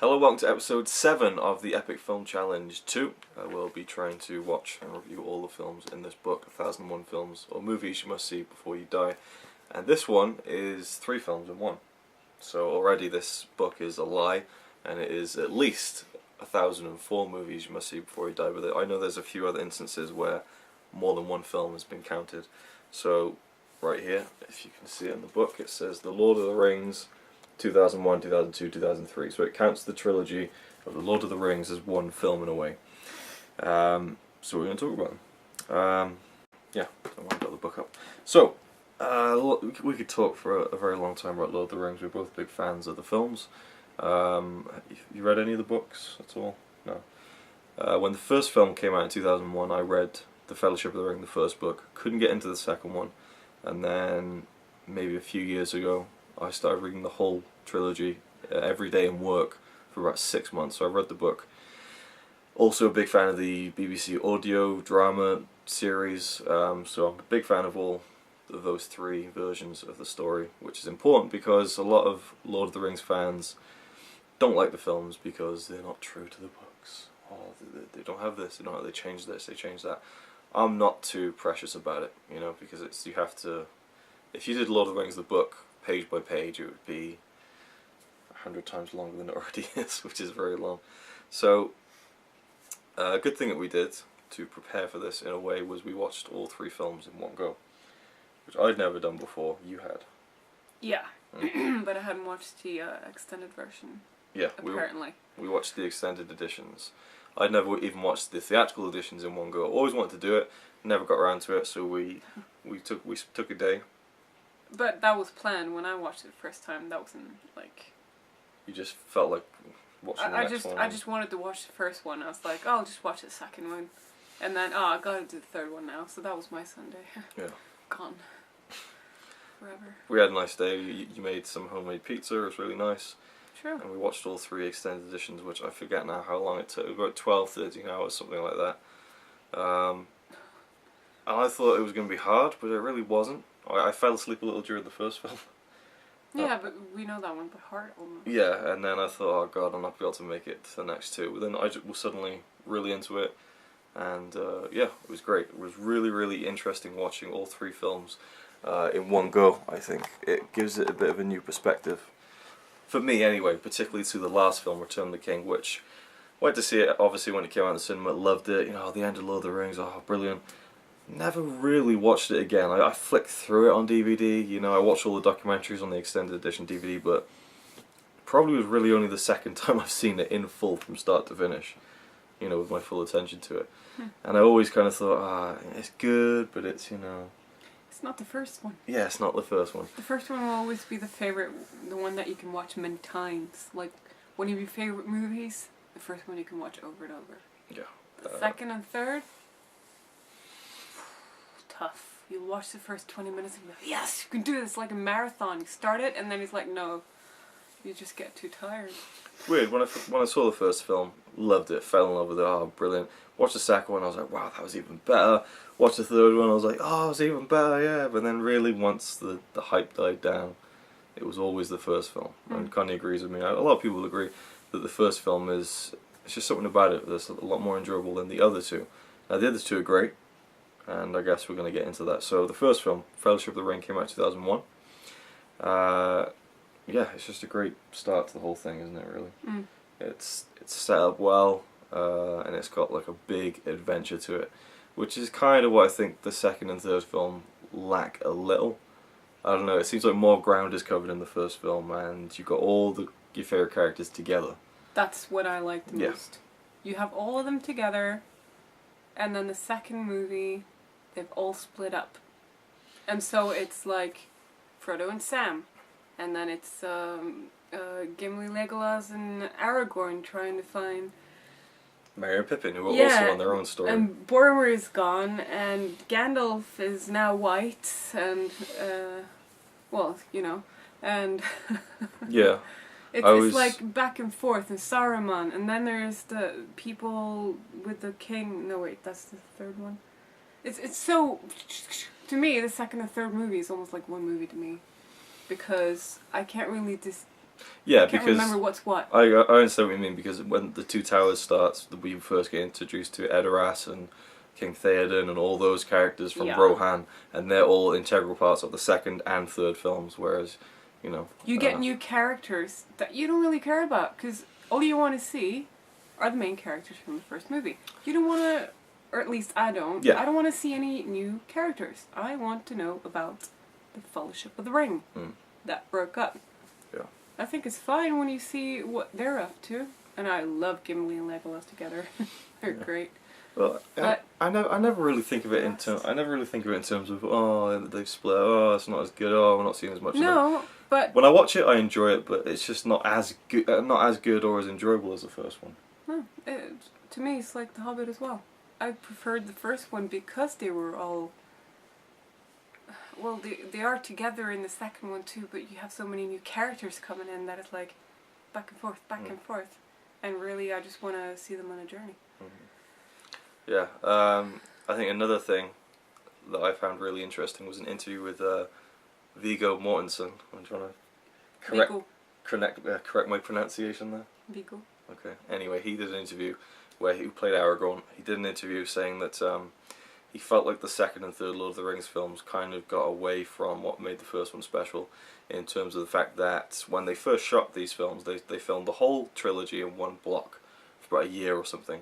Hello, welcome to episode 7 of the Epic Film Challenge 2. We'll be trying to watch and review all the films in this book, 1001 films or movies you must see before you die. And this one is 3 films in 1. So already this book is a lie, and it is at least 1004 movies you must see before you die. But I know there's a few other instances where more than one film has been counted. So right here, if you can see it in the book, it says The Lord of the Rings 2001, 2002, 2003. So it counts the trilogy of The Lord of the Rings as one film in a way. So we're going to talk about them. Yeah, I want to get the book up. So, we could talk for a very long time about Lord of the Rings. We're both big fans of the films. You read any of the books at all? No. When the first film came out in 2001, I read The Fellowship of the Ring, the first book. Couldn't get into the second one. And then, maybe a few years ago, I started reading the whole trilogy every day in work for about 6 months. So I read the book. Also a big fan of the BBC audio drama series. So I'm a big fan of all of those 3 versions of the story, which is important because a lot of Lord of the Rings fans don't like the films because they're not true to the books. Oh, they don't have this, they changed this, they changed that. I'm not too precious about it, because you have to. If you did Lord of the Rings the book page by page, it would be 100 times longer than it already is, which is very long. So a good thing that we did to prepare for this in a way was we watched all 3 films in one go, which I'd never done before. You had. Yeah, but I hadn't watched the extended version. Yeah, apparently. We watched the extended editions. I'd never even watched the theatrical editions in one go. I always wanted to do it, never got around to it, so we took a day. But that was planned. When I watched it the first time, that wasn't like... You just felt like watching the next one? I just wanted to watch the first one. I was like, oh, I'll just watch the second one. And then, I gotta do the third one now. So that was my Sunday. Yeah. Gone. Forever. We had a nice day. You made some homemade pizza. It was really nice. True. And we watched all 3 extended editions, which I forget now how long it took. About 12, 13 hours, something like that. And I thought it was going to be hard, but it really wasn't. I fell asleep a little during the first film. Yeah, but we know that one by heart almost. Yeah, and then I thought, oh god, I'm not going to be able to make it to the next 2. But then I was suddenly really into it, and yeah, it was great. It was really, really interesting watching all 3 films in one go, I think. It gives it a bit of a new perspective. For me, anyway, particularly to the last film, Return of the King, which I went to see it, obviously, when it came out in the cinema, loved it, the end of Lord of the Rings, oh, brilliant. Never really watched it again. I flicked through it on DVD, I watched all the documentaries on the extended edition DVD, but probably was really only the second time I've seen it in full from start to finish, with my full attention to it. And I always kind of thought, it's good, but it's, It's not the first one. Yeah, it's not the first one. The first one will always be the favorite, the one that you can watch many times. Like, one of your favorite movies, the first one you can watch over and over. Yeah. The second and third, tough. You'll watch the first 20 minutes and be like, yes, you can do this, like a marathon. You start it, and then it's like, no, you just get too tired. Weird, when I saw the first film, loved it, fell in love with it, oh, brilliant. Watched the second one, I was like, wow, that was even better. Watched the third one, I was like, oh, it was even better, yeah. But then really, once the hype died down, it was always the first film. And Connie agrees with me. A lot of people agree that the first film it's just something about it that's a lot more enjoyable than the other 2. Now, the other 2 are great, and I guess we're going to get into that. So, the first film, Fellowship of the Ring, came out in 2001. Yeah, it's just a great start to the whole thing, isn't it, really? It's set up well, and it's got like a big adventure to it, which is kind of what I think the second and third film lack a little. I don't know, it seems like more ground is covered in the first film, and you've got all your favourite characters together. That's what I like the most. You have all of them together, and then the second movie, they've all split up. And so it's like Frodo and Sam. And then it's Gimli, Legolas, and Aragorn trying to find... Merry and Pippin, who are also on their own story. And Boromir is gone, and Gandalf is now white, and, and... Yeah. It's like back and forth, and Saruman, and then there's the people with the king... No, wait, that's the third one. It's so... To me, the second and third movie is almost like one movie to me. Because I can't really Yeah, I can't remember what's what. I understand what you mean, because when the Two Towers starts, we first get introduced to Edoras and King Theoden and all those characters from Rohan, and they're all integral parts of the second and third films, whereas, you know... You get new characters that you don't really care about, because all you want to see are the main characters from the first movie. You don't want to, or at least I don't, I don't want to see any new characters. I want to know about the Fellowship of the Ring that broke up. Yeah. I think it's fine when you see what they're up to, and I love Gimli and Legolas together. They're great. Well, I never really think of it in terms. I never really think of it in terms of they've split. Oh, it's not as good. Oh, we're not seeing as much. No, but when I watch it, I enjoy it, but it's just not as good, or as enjoyable as the first one. No, to me, it's like The Hobbit as well. I preferred the first one because they were all. Well, they are together in the second one too, but you have so many new characters coming in that it's like back and forth, and really, I just want to see them on a journey. Yeah, I think another thing that I found really interesting was an interview with Viggo Mortensen. I'm trying to correct my pronunciation there. Viggo. Okay. Anyway, he did an interview where he played Aragorn. He did an interview saying that he felt like the second and third Lord of the Rings films kind of got away from what made the first one special, in terms of the fact that when they first shot these films, they filmed the whole trilogy in one block for about a year or something.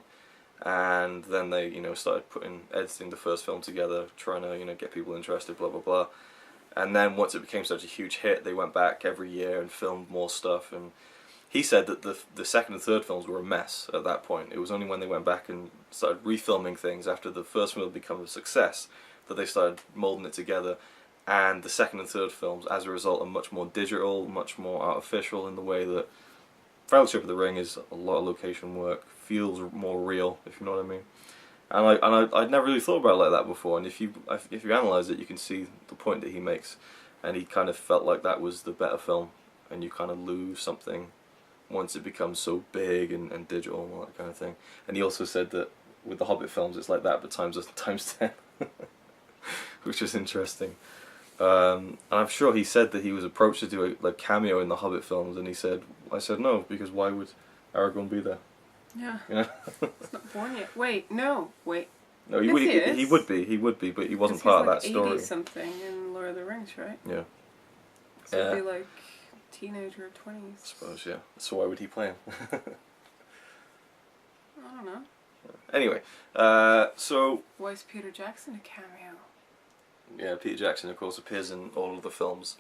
And then they, started editing the first film together, trying to, get people interested, blah, blah, blah. And then once it became such a huge hit, they went back every year and filmed more stuff. And he said that the second and third films were a mess at that point. It was only when they went back and started refilming things after the first film had become a success that they started moulding it together. And the second and third films, as a result, are much more digital, much more artificial in the way that Fellowship of the Ring is a lot of location work, feels more real, if you know what I mean. And I'd never really thought about it like that before. And if you analyse it, you can see the point that he makes. And he kind of felt like that was the better film, and you kind of lose something once it becomes so big and digital and all that kind of thing. And he also said that with the Hobbit films, it's like that, but times 10, which is interesting. And I'm sure he said that he was approached to do a cameo in the Hobbit films, and I said no, because why would Aragorn be there? Yeah. You know? He's not born yet. Wait, no, wait. No, he would be, but he wasn't part of that story. He's like 80-something in Lord of the Rings, right? Yeah. So he'd be like teenager or 20s. I suppose, yeah. So why would he play him? I don't know. Anyway, so... Why is Peter Jackson a cameo? Yeah, Peter Jackson, of course, appears in all of the films,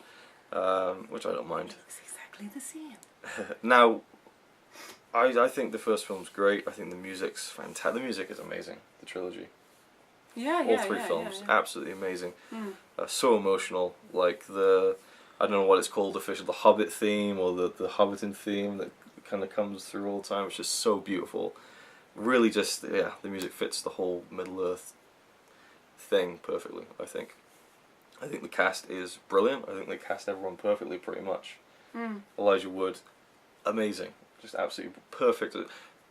which I don't mind. He looks exactly the same. Now, I think the first film's great. I think the music's fantastic. The music is amazing, the trilogy. Yeah, all three films, absolutely amazing. So emotional, like I don't know what it's called, the Hobbit theme, or the Hobbiton theme that kind of comes through all the time. It's just so beautiful. Really just, the music fits the whole Middle-earth thing perfectly, I think. I think the cast is brilliant. I think they cast everyone perfectly, pretty much. Elijah Wood, amazing. Just absolutely perfect.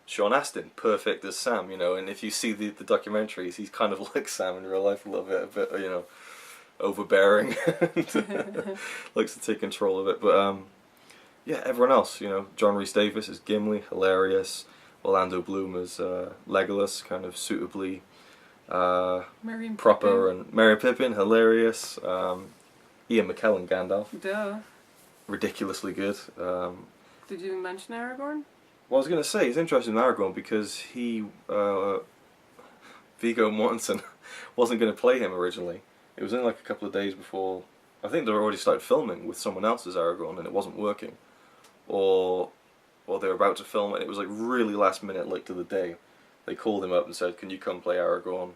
Sean Astin, perfect as Sam, and if you see the documentaries, he's kind of like Sam in real life a little bit, overbearing, likes to take control of it, but everyone else, John Rhys-Davies as Gimli, hilarious, Orlando Bloom as Legolas, kind of suitably proper, and Merry Pippin, hilarious, Ian McKellen Gandalf, ridiculously good. Did you mention Aragorn? Well, I was going to say, he's interested in Aragorn because Viggo Mortensen wasn't going to play him originally. It was only like a couple of days before, I think they already started filming with someone else as Aragorn and it wasn't working. Or they were about to film it and it was like really last minute, like to the day. They called him up and said, can you come play Aragorn?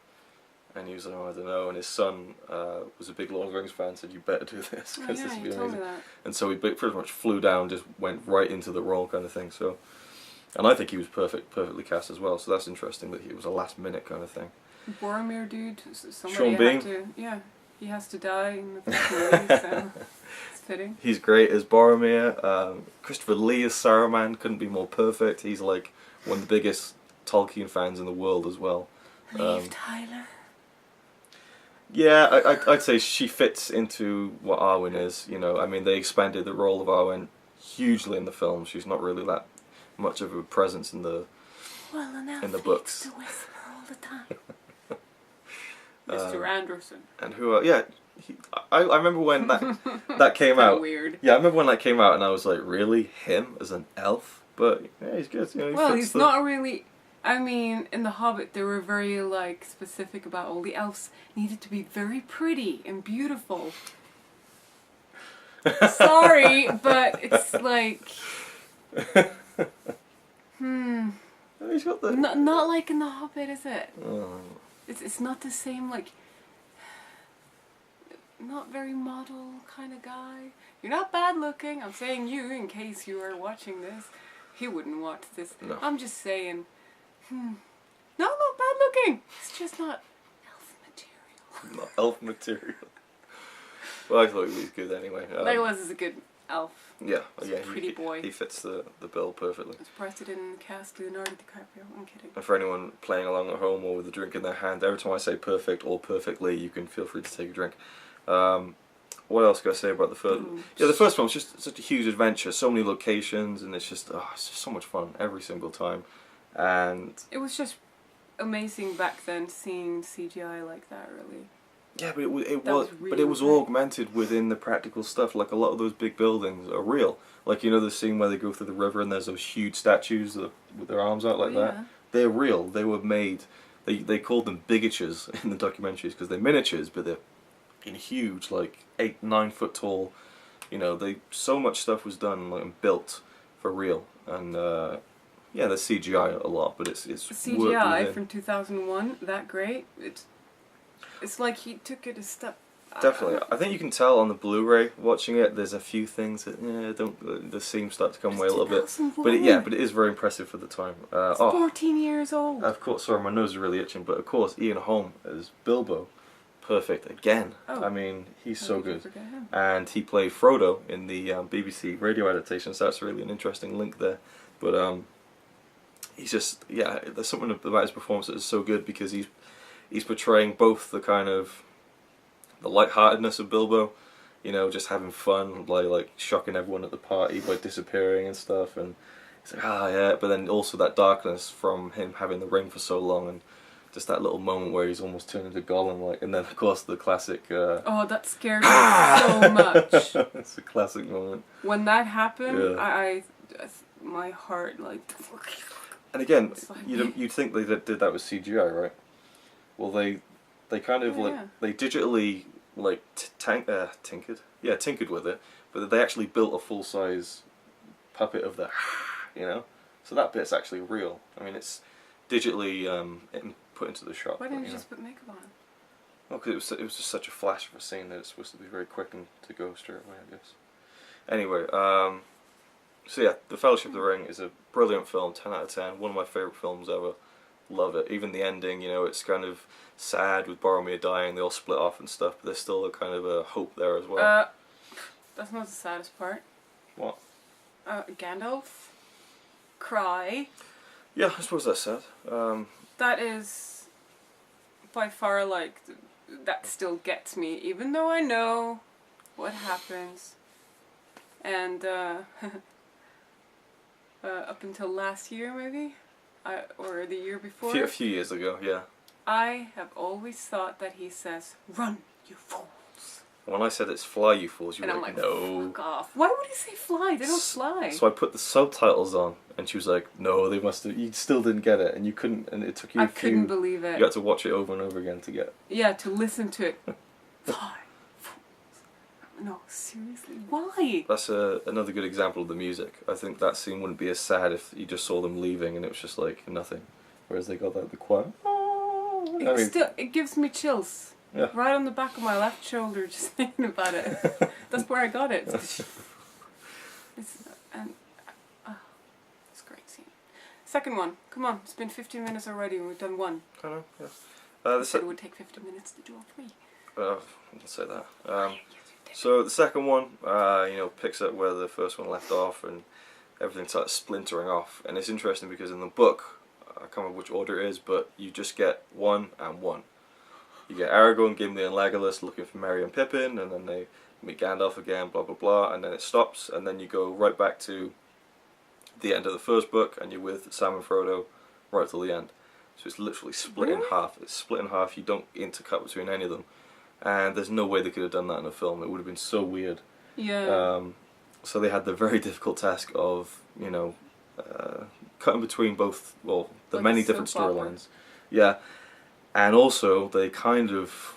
And he was like, I don't know. And his son was a big Lord of the Rings fan and said, you better do this because this would be amazing. And so he pretty much flew down, just went right into the role kind of thing. So, and I think he was perfectly cast as well. So that's interesting that he was a last minute kind of thing. Boromir dude, Sean Bean. He has to die in the first movie, so it's fitting. He's great as Boromir. Christopher Lee as Saruman couldn't be more perfect. He's like one of the biggest Tolkien fans in the world as well. Liv Tyler. Yeah, I'd say she fits into what Arwen is. I mean, they expanded the role of Arwen hugely in the film. She's not really that much of a presence in the books. To whisper all the time. Mr. Anderson. And who? I remember when that came out. Weird. Yeah, I remember when that came out, and I was like, really, him as an elf? But yeah, he's good. You know, he's not really. I mean, in The Hobbit, they were very like specific about all the elves needed to be very pretty and beautiful. Sorry, but it's like. He's got the. Not like in The Hobbit, is it? Oh. It's not the same, like, not very model kind of guy. You're not bad looking. I'm saying you in case you are watching this. He wouldn't watch this. No. I'm just saying, not bad looking. It's just not elf material. Not elf material. Well, I thought he was good anyway. Legolas is a good elf. Yeah, Pretty boy. He fits the bill perfectly. I'm surprised they didn't cast Leonardo DiCaprio. I'm kidding. And for anyone playing along at home or with a drink in their hand, every time I say perfect or perfectly, you can feel free to take a drink. What else can I say about the first? Yeah, the first one was just such a huge adventure. So many locations, and it's just so much fun every single time. And it was just amazing back then seeing CGI like that. Really. Yeah, but it was all augmented within the practical stuff. Like a lot of those big buildings are real. Like, you know, the scene where they go through the river and there's those huge statues with their arms out like that. They're real. They were made. They called them bigatures in the documentaries because they're miniatures, but they're huge, like 8-9 foot tall. You know, so much stuff was done and built for real. And yeah, there's CGI a lot, but it's CGI from 2001. That great. It's like he took it a step. Definitely, I think you can tell on the Blu-ray watching it. There's a few things that the seams start to come away a little bit, but it is very impressive for the time. It's 14 years old. Of course, sorry, my nose is really itching, but of course, Ian Holm as Bilbo, perfect again. I mean, he's so good, and he played Frodo in the BBC radio adaptation. So that's really an interesting link there. But he's just there's something about his performance that is so good because he's portraying both the kind of the lightheartedness of Bilbo, you know, just having fun, like shocking everyone at the party by disappearing and stuff, and it's like but then also that darkness from him having the ring for so long, and just that little moment where he's almost turned into Gollum, and then of course the classic. That scared me so much. It's a classic moment. When that happened, I my heart like. And again, you'd think they did that with CGI, right? Well, they kind of they digitally tinkered with it, but they actually built a full size puppet of the, you know, so that bit's actually real. I mean, it's digitally put into the shot. Why didn't you just put makeup on? Well, because it was just such a flash of a scene that it's supposed to be very quick and to go straight away, I guess. Anyway, so yeah, The Fellowship of the Ring is a brilliant film, 10 out of 10, one of my favourite films ever. Love it. Even the ending, you know, it's kind of sad with Boromir dying, they all split off and stuff, but there's still a kind of a hope there as well. That's not the saddest part. What? Gandalf. Cry. Yeah, I suppose that's sad. That is by far like, that still gets me, even though I know what happens. And up until last year maybe? Or the year before? A few years ago, yeah. I have always thought that he says, "Run, you fools." When I said it's "fly, you fools," you were like, "No." Fuck off. Why would he say fly? They don't fly. So I put the subtitles on, and she was like, "No, they must have." You still didn't get it, and you couldn't, and it took you. I couldn't believe it. You had to watch it over and over again to get. Yeah, to listen to it. Fly, fools. No, seriously, why? That's another good example of the music. I think that scene wouldn't be as sad if you just saw them leaving and it was just like nothing, whereas they got the choir. It gives me chills. Yeah. Right on the back of my left shoulder, just thinking about it. That's where I got it. It's a great scene. Second one. Come on, it's been 15 minutes already and we've done one. I know, yeah. You said it would take 15 minutes to do all three. I didn't say that. So the second one, you know, picks up where the first one left off and everything starts splintering off. And it's interesting because in the book, I can't remember which order it is, but you just get 1 and 1. You get Aragorn, Gimli and Legolas looking for Merry and Pippin, and then they meet Gandalf again, blah blah blah, and then it stops, and then you go right back to the end of the first book, and you're with Sam and Frodo right till the end. So it's literally split in half. It's split in half. You don't intercut between any of them, and there's no way they could have done that in a film. It would have been so weird. Yeah. So they had the very difficult task of, cutting between both, well, the Like many a different soap opera. storylines. Yeah, and also they kind of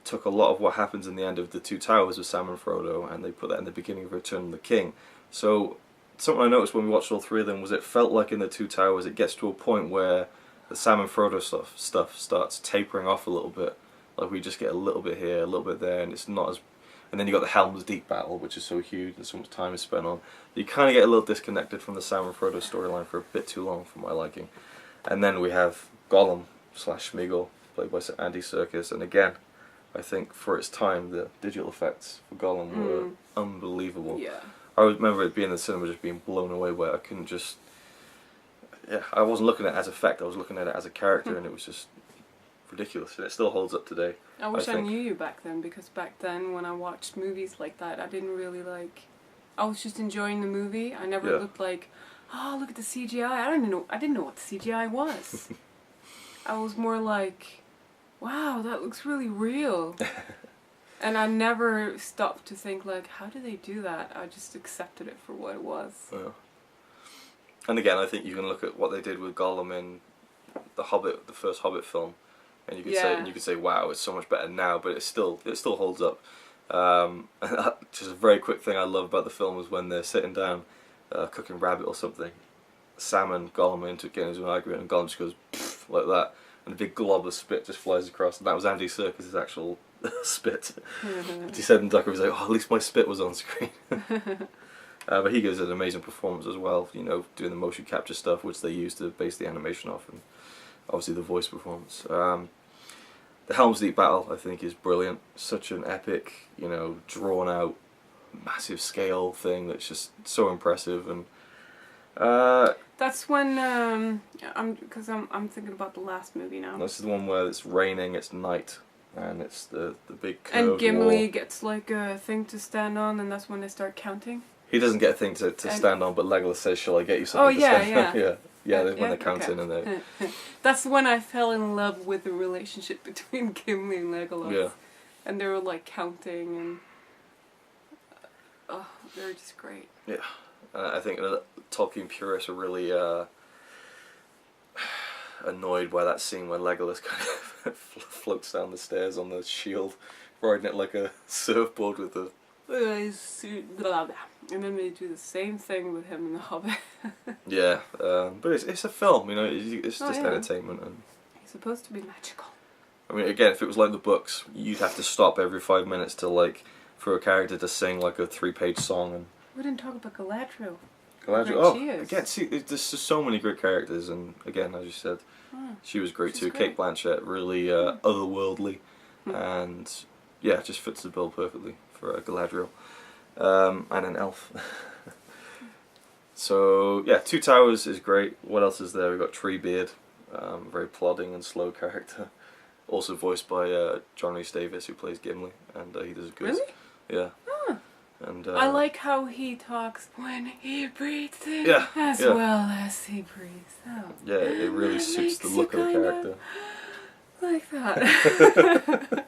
took a lot of what happens in the end of The Two Towers with Sam and Frodo, and they put that in the beginning of Return of the King. So something I noticed when we watched all three of them was it felt like in The Two Towers it gets to a point where the Sam and Frodo stuff starts tapering off a little bit. Like we just get a little bit here, a little bit there, and it's not as... And then you got the Helm's Deep battle, which is so huge and so much time is spent on. You kind of get a little disconnected from the Sam and Frodo storyline for a bit too long for my liking. And then we have Gollum / Smeagol, played by Andy Serkis, and again, I think for its time, the digital effects for Gollum were unbelievable. Yeah. I remember it being in the cinema just being blown away where I couldn't just... Yeah, I wasn't looking at it as effect, I was looking at it as a character, and it was just ridiculous, and it still holds up today. I wish I knew you back then, because back then when I watched movies like that, I didn't really like... I was just enjoying the movie. I never looked like, oh, look at the CGI. I didn't know what the CGI was. I was more like, wow, that looks really real. And I never stopped to think like, how do they do that? I just accepted it for what it was. Yeah. And again, I think you can look at what they did with Gollum in the Hobbit, the first Hobbit film, and you could say, wow, it's so much better now, but it still holds up. Just a very quick thing I love about the film is when they're sitting down cooking rabbit or something. Sam and Gollum are getting into an argument, and Gollum just goes pfft, like that, and a big glob of spit just flies across. And that was Andy Serkis' actual spit. He said in Ducker, he was like, "Oh, at least my spit was on screen." But he gives an amazing performance as well. Doing the motion capture stuff, which they use to base the animation off, and obviously the voice performance. The Helm's Deep battle, I think, is brilliant. Such an epic, drawn out, massive scale thing that's just so impressive. And that's when because I'm thinking about the last movie now. This is the one where it's raining, it's night, and it's the big curved and Gimli wall. gets like a thing to stand on, and that's when they start counting. He doesn't get a thing to stand on, but Legolas says, "Shall I get you something to stand on?" Yeah, when they're counting and they... That's when I fell in love with the relationship between Gimli and Legolas. Yeah. And they were like counting and... they were just great. Yeah. I think Tolkien purists are really annoyed by that scene when Legolas kind of floats down the stairs on the shield, riding it like a surfboard with the... And then they do the same thing with him in The Hobbit. Yeah, but it's a film, it's just entertainment. And he's supposed to be magical. I mean, again, if it was like the books, you'd have to stop every 5 minutes to for a character to sing like a 3-page song. And we didn't talk about Galadriel. Again, see, there's just so many great characters, and again, as you said, she was great too. Cate Blanchett, really otherworldly, and yeah, just fits the bill perfectly for Galadriel. And an elf. So yeah, Two Towers is great. What else is there? We've got Treebeard, very plodding and slow character, also voiced by John Rhys-Davies, who plays Gimli, and he does a good. Really? Yeah. And I like how he talks when he breathes in as well as he breathes out. Yeah, it really suits the look of the character. Like that.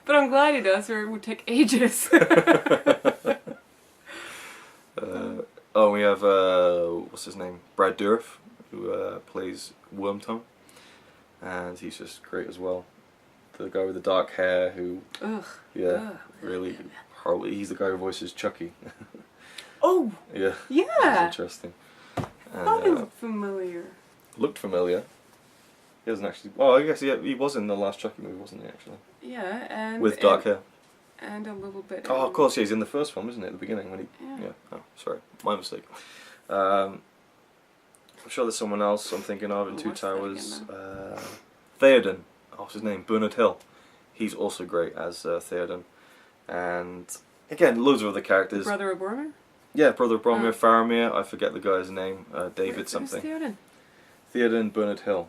But I'm glad he does, or it would take ages. We have, what's his name? Brad Dourif, who plays Wormtongue, and he's just great as well. The guy with the dark hair who, really horrible. He's the guy who voices Chucky. Oh! Yeah. That's interesting. And, thought he looked familiar. Looked familiar. He doesn't actually... Well, I guess he was in the last Chucky movie, wasn't he, actually? Yeah, and... With dark hair. And a little bit... Oh, of course, he's in the first film, isn't it, at the beginning? When he... Yeah. Oh, sorry. My mistake. I'm sure there's someone else I'm thinking of in Two Towers. Theoden. Oh, what's his name? Bernard Hill. He's also great as Theoden. And, again, loads of other characters. Brother of Boromir? Yeah, Brother of Boromir, Faramir. I forget the guy's name. David something. Who's Theoden? Theoden Bernard Hill.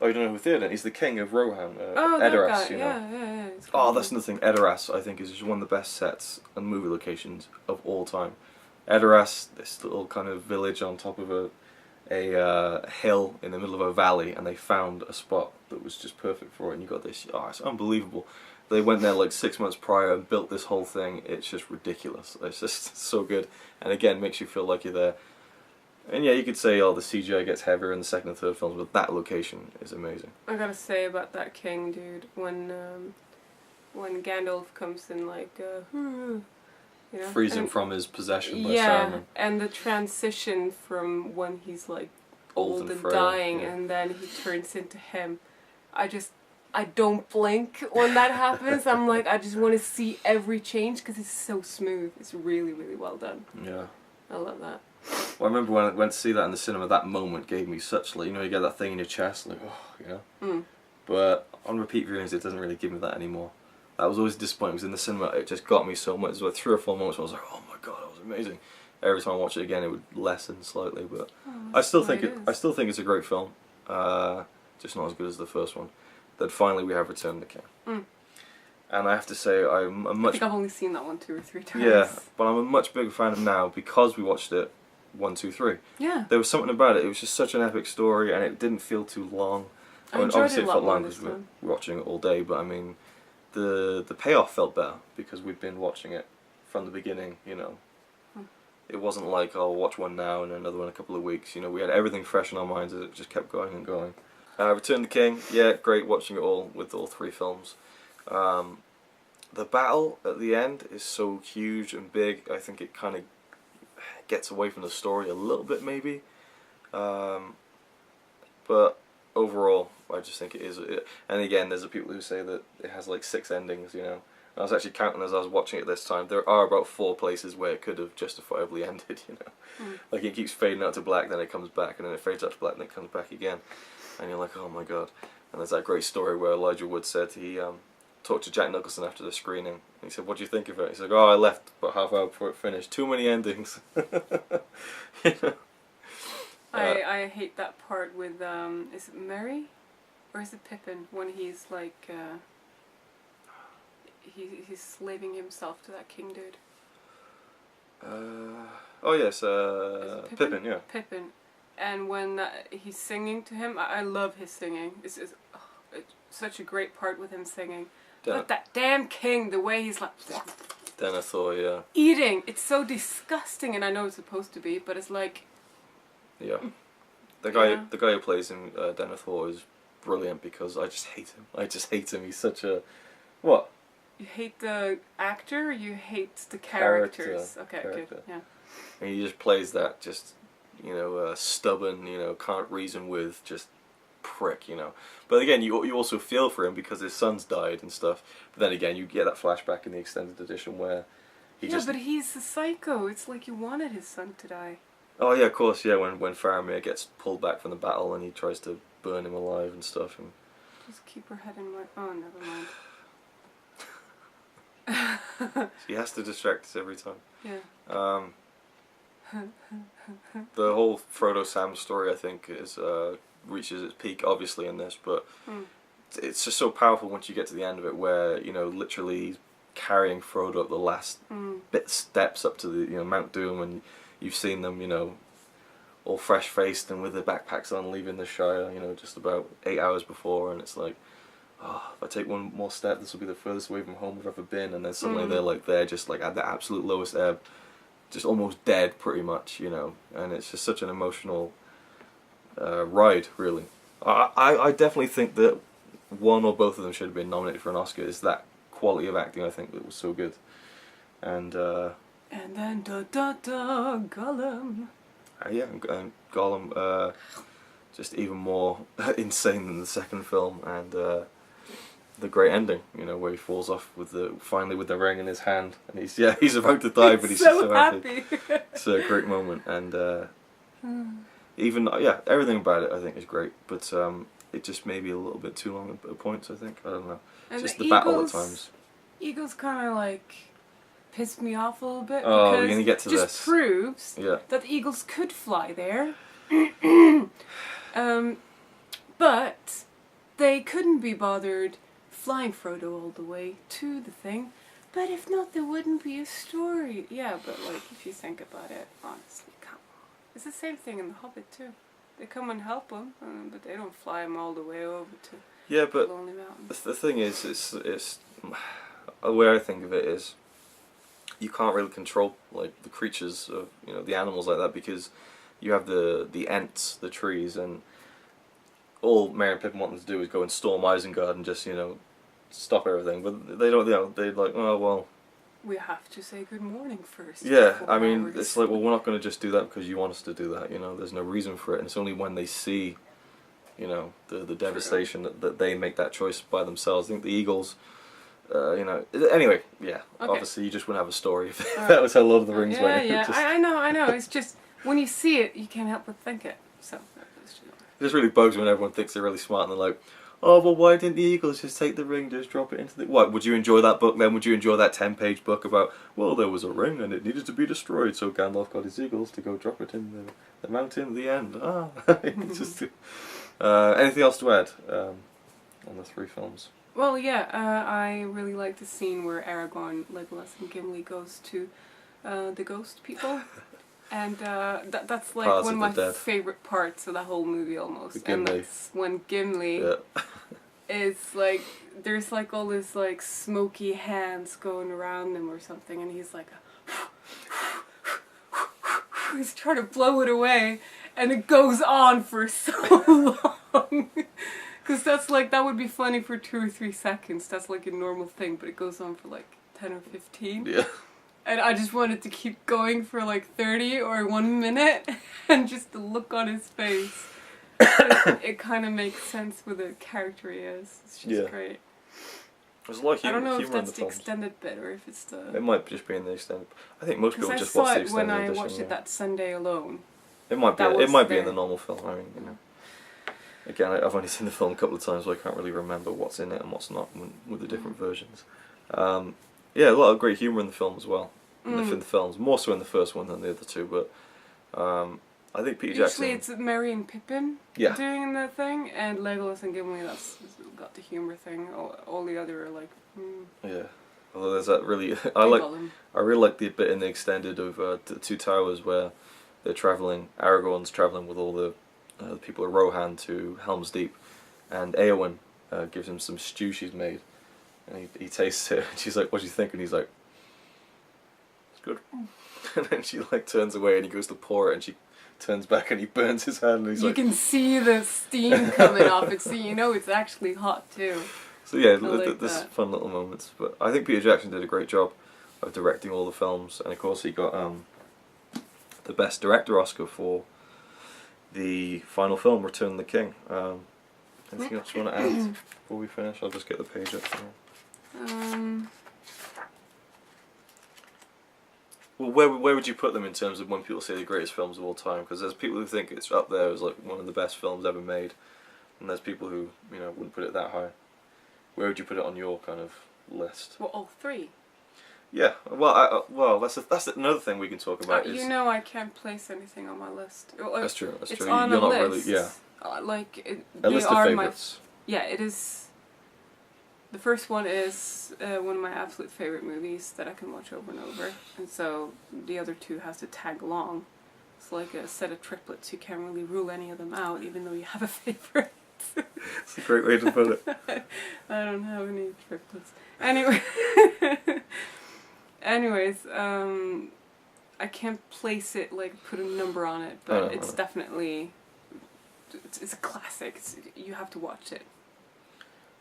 Oh, you don't know who Theoden? He's the king of Rohan. Oh, Edoras, that guy. you know. Yeah. Oh, that's another thing. Edoras, I think, is just one of the best sets and movie locations of all time. Edoras, this little kind of village on top of a hill in the middle of a valley, and they found a spot that was just perfect for it. And you got this. Oh, it's unbelievable. They went there like 6 months prior and built this whole thing. It's just ridiculous. It's just so good, and again, makes you feel like you're there. And yeah, you could say, oh, the CGI gets heavier in the second and third films, but that location is amazing. I gotta say about that king, dude, when Gandalf comes in, like, you know, frees him from his possession by Saruman. And the transition from when he's like old and frail, dying, and then he turns into him. I don't blink when that happens. I'm like, I just want to see every change because it's so smooth. It's really, really well done. Yeah. I love that. Well, I remember when I went to see that in the cinema, that moment gave me such, like, you know, you get that thing in your chest, like, oh, you know. Mm. But on repeat viewings, it doesn't really give me that anymore. That was always disappointing, because in the cinema, it just got me so much. There was like 3 or 4 moments where I was like, oh my god, that was amazing. Every time I watch it again, it would lessen slightly, but I still think it's a great film. Just not as good as the first one. Then finally, we have Return of the King. Mm. And I have to say, I think I've only seen that one 2 or 3 times. Yeah, but I'm a much bigger fan of it now because we watched it 1, 2, 3. Yeah. There was something about it. It was just such an epic story, and it didn't feel too long. I mean, obviously, it felt long because we were watching it all day. But I mean, the payoff felt better because we'd been watching it from the beginning. You know, it wasn't like, oh, I'll watch one now and another one in a couple of weeks. You know, we had everything fresh in our minds as it just kept going and going. Return of the King, yeah, great watching it all with all 3 films. The battle at the end is so huge and big. I think it kind of gets away from the story a little bit, maybe. But overall, I just think it is. And again, there's the people who say that it has like 6 endings. You know, I was actually counting as I was watching it this time. There are about 4 places where it could have justifiably ended. You know, like it keeps fading out to black, then it comes back, and then it fades out to black, and then it comes back again. And you're like, oh my god. And there's that great story where Elijah Wood said he talked to Jack Nicholson after the screening. And he said, what do you think of it? He's like, oh, I left about half hour before it finished. Too many endings. You know? I hate that part with, is it Merry? Or is it Pippin? When he's like, he's slaving himself to that king dude. Oh yes, Pippin, yeah. Pippin. And when he's singing to him, I love his singing. It's such a great part with him singing. But that damn king, the way he's like... Denethor, yeah. Eating. It's so disgusting, and I know it's supposed to be, but it's like... Yeah. The guy who plays him, Denethor, is brilliant because I just hate him. I just hate him. He's such a... What? You hate the actor, or you hate the characters? Okay, character. Good. Yeah. And he just plays that just... you know, stubborn, you know, can't reason with, just prick, you know. But again, you also feel for him because his son's died and stuff. But then again, you get that flashback in the extended edition where he just... Yeah, but he's a psycho. It's like you wanted his son to die. Oh yeah, of course, yeah, when Faramir gets pulled back from the battle and he tries to burn him alive and stuff. And... Just keep her head in my... Oh, never mind. She has to distract us every time. Yeah. The whole Frodo-Sam story, I think, is reaches its peak, obviously, in this, but it's just so powerful once you get to the end of it, where, you know, literally carrying Frodo up the last steps up to the, you know, Mount Doom, and you've seen them, you know, all fresh-faced and with their backpacks on, leaving the Shire, you know, just about 8 hours before, and it's like, oh, if I take one more step, this will be the furthest away from home we've ever been, and then suddenly they're just like at the absolute lowest ebb, just almost dead, pretty much, you know, and it's just such an emotional ride, really. I definitely think that one or both of them should have been nominated for an Oscar. It's that quality of acting, I think, that was so good. And then Gollum. Yeah, and Gollum, just even more insane than the second film, and the great ending, you know, where he falls off finally with the ring in his hand, and he's about to die, but he's so happy. It's a great moment, and even everything about it I think is great, but it just may be a little bit too long at points. I think, I don't know, and just the battle at times. Eagles kind of like pissed me off a little bit. Oh, we're gonna get to this. Just proves that the eagles could fly there. But they couldn't be bothered flying Frodo all the way to the thing. But if not, there wouldn't be a story. Yeah, but like, if you think about it, honestly, come on. It's the same thing in The Hobbit too. They come and help him, but they don't fly him all the way over to Lonely Mountains. The thing is, it's the way I think of it is, you can't really control like the creatures of the animals like that, because you have the Ents, the trees, and all Merry and Pippin want them to do is go and storm Isengard and just stop everything. But they don't. They're like, oh well. We have to say good morning first. Yeah, I mean, it's like, well, we're not going to just do that because you want us to do that. There's no reason for it, and it's only when they see, the devastation that they make that choice by themselves. I think the Eagles. Anyway, yeah. Okay. Obviously, you just wouldn't have a story if that was how Lord of the Rings went. Yeah, I know. It's just when you see it, you can't help but think it. So it just really bugs me when everyone thinks they're really smart and they're like, oh, well, why didn't the Eagles just take the ring, just drop it into the... What, would you enjoy that book then? Would you enjoy that 10-page book about, well, there was a ring and it needed to be destroyed, so Gandalf got his Eagles to go drop it in the mountain at the end? It's just... anything else to add on the 3 films? Well, yeah, I really like the scene where Aragorn, Legolas, and Gimli goes to the ghost people. And that's like Parts one of my my favourite parts of the whole movie almost. And that's when Gimli is like, there's like all this like smoky hands going around him or something, and he's like, he's trying to blow it away, and it goes on for so long. Because that's like, that would be funny for 2 or 3 seconds. That's like a normal thing, but it goes on for like 10 or 15. Yeah. And I just wanted to keep going for like 30 or 1 minute, and just the look on his face. It kind of makes sense with the character he is. It's just great. There's a lot of humor, I don't know if that's the the extended bit or if it's the... It might just be in the extended. I think most people just watch the extended edition. When I watched it that Sunday alone. It might be. It might be in the normal film. I mean, Again, I've only seen the film a couple of times, so I can't really remember what's in it and what's not with the different versions. Yeah, a lot of great humour in the film as well. In the films, more so in the first one than the other 2, but I think Peter Jackson... Usually it's Merry and Pippin doing the thing, and Legolas and Gimli, that's got the humour thing. All the other are like... Yeah, although there's that really... I really like the bit in the extended of the 2 Towers where they're travelling, Aragorn's travelling with all the people of Rohan to Helm's Deep, and Éowyn gives him some stew she's made. And he tastes it, and she's like, what do you think? And he's like, it's good. And then she like turns away, and he goes to pour it, and she turns back, and he burns his hand, and he's you can see the steam coming off it, so you know it's actually hot too. So yeah, there's fun little moments. But I think Peter Jackson did a great job of directing all the films, and of course he got the Best Director Oscar for the final film, Return of the King. Anything else you want to add before we finish? I'll just get the page up now. Well, where would you put them in terms of when people say the greatest films of all time? Because there's people who think it's up there as like one of the best films ever made, and there's people who wouldn't put it that high. Where would you put it on your kind of list? Well, all 3. Yeah, well, that's another thing we can talk about. I can't place anything on my list. That's true. That's true. On You're a not list. really, a list of favourites. It is. The first one is one of my absolute favourite movies that I can watch over and over, and so the other 2 has to tag along. It's like a set of triplets. You can't really rule any of them out, even though you have a favourite. It's a great way to put it. I don't have any triplets. Anyway. Anyways, I can't place it, like put a number on it, but it's definitely, it's a classic. You have to watch it.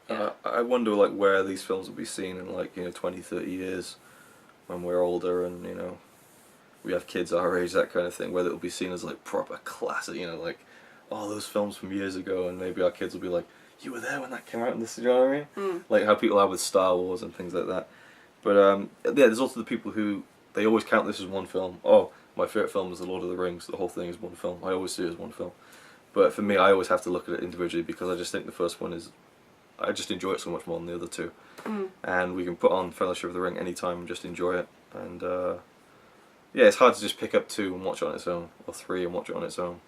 Yeah. I wonder like where these films will be seen in like 20, 30 years when we're older and we have kids our age, that kind of thing, whether it'll be seen as like proper classic, like those films from years ago, and maybe our kids will be like, you were there when that came out in this, you know what I mean? Like how people are with Star Wars and things like that. But yeah, there's also the people who, they always count this as one film. Oh, my favourite film is The Lord of the Rings, the whole thing is one film. I always see it as one film. But for me, I always have to look at it individually because I just think the first one is, I just enjoy it so much more than the other 2. And we can put on Fellowship of the Ring anytime and just enjoy it. And yeah, it's hard to just pick up 2 and watch it on its own, or 3 and watch it on its own.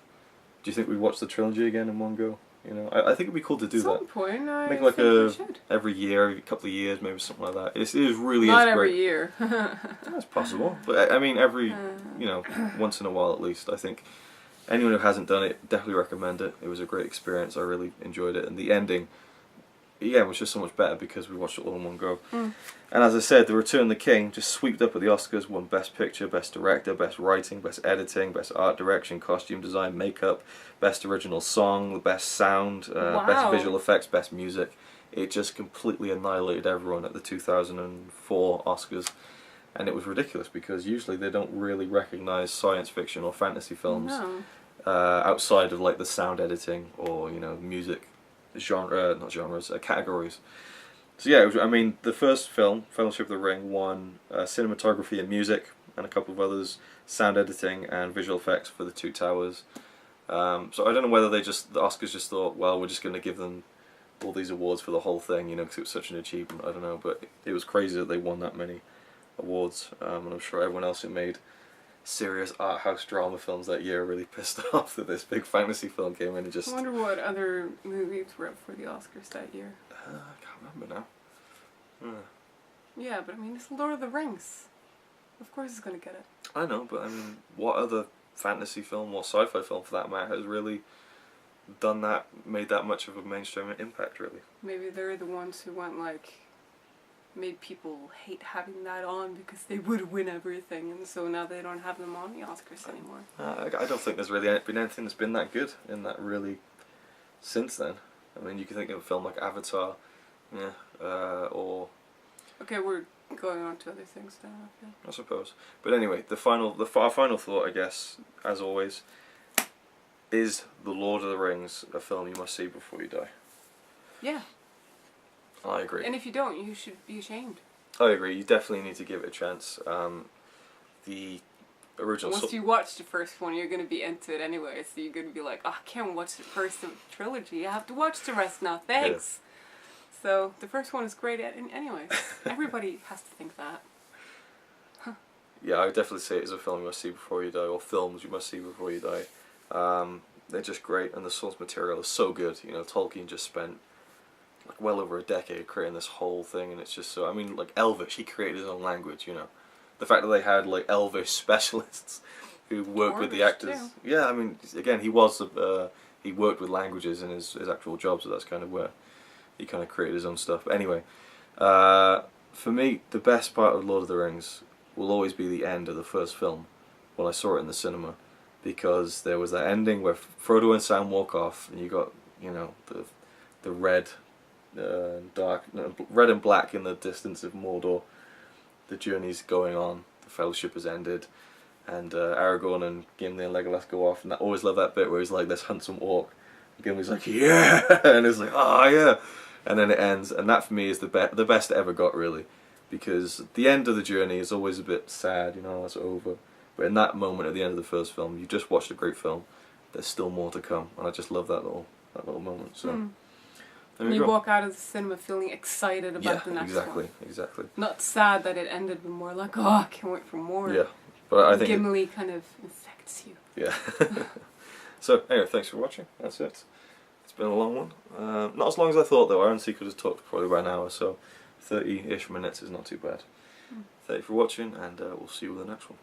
Do you think we'd watch the trilogy again in one go? You know, I think it'd be cool to do At that. some point, I Make like think we should. every year, every couple of years, maybe something like that. It is really Not is every great. year. That's possible, but I mean every you know once in a while at least. I think anyone who hasn't done it definitely recommend it. It was a great experience. I really enjoyed it, and the ending, yeah, was just so much better because we watched it all in one go. And as I said, The Return of the King just swept up at the Oscars, won Best Picture, Best Director, Best Writing, Best Editing, Best Art Direction, Costume Design, Makeup, Best Original Song, Best Sound, Best Visual Effects, Best Music. It just completely annihilated everyone at the 2004 Oscars. And it was ridiculous because usually they don't really recognise science fiction or fantasy films outside of like the sound editing or, you know, music genre, not genres, categories. So yeah, I mean, the first film, Fellowship of the Ring, won cinematography and music, and a couple of others, sound editing and visual effects for The Two Towers. So I don't know whether the Oscars just thought, well, we're just going to give them all these awards for the whole thing, you know, because it was such an achievement. I don't know, but it was crazy that they won that many awards, and I'm sure everyone else who made serious art house drama films that year really pissed off that this big fantasy film came in and just... I wonder what other movies were up for the Oscars that year. I can't remember now. Yeah, but I mean, it's Lord of the Rings. Of course it's going to get it. I know, but I mean, what other fantasy film or sci-fi film for that matter has really done that, made that much of a mainstream impact, really? Maybe they're the ones who went like... made people hate having that on because they would win everything, and so now they don't have them on the Oscars anymore. I don't think there's really been anything that's been that good in that really since then. I mean, you can think of a film like Avatar, or... Okay, we're going on to other things now, I feel. I suppose. But anyway, our final thought, I guess, as always, is The Lord of the Rings a film you must see before you die? Yeah. I agree. And if you don't, you should be ashamed. I agree. You definitely need to give it a chance. The original... Once you watch the first one, you're going to be into it anyway. So you're going to be like, oh, I can't watch the first trilogy. I have to watch the rest now. Thanks. Yeah. So the first one is great anyway. Everybody has to think that. Yeah, I would definitely say it is a film you must see before you die, or films you must see before you die. They're just great, and the source material is so good. You know, Tolkien just spent like well over a decade creating this whole thing, and it's just so... I mean, like Elvish, he created his own language, you know. The fact that they had like Elvish specialists who worked with the actors. Too. Yeah, I mean, again, he worked with languages in his actual job, so that's kind of where he kind of created his own stuff. But anyway, for me, the best part of Lord of the Rings will always be the end of the first film when I saw it in the cinema, because there was that ending where Frodo and Sam walk off, and you got, you know, the red and black in the distance of Mordor. The journey's going on, the fellowship has ended, and Aragorn and Gimli and Legolas go off, and I always love that bit where he's like, let's hunt some orc. And Gimli's like, yeah, and it's like, oh yeah, and then it ends, and that for me is the best it ever got, really, because the end of the journey is always a bit sad, you know, it's over, but in that moment at the end of the first film, you just watched a great film, there's still more to come, and I just love that little moment, so... You walk out of the cinema feeling excited about the next one. Exactly. Not sad that it ended, but more like, oh, I can't wait for more. Yeah, but I think Gimli kind of infects you. Yeah. So anyway, thanks for watching. That's it. It's been a long one. Not as long as I thought though. Iron Seeker has talked probably about an hour, so 30-ish minutes is not too bad. Thank you for watching, and we'll see you with the next one.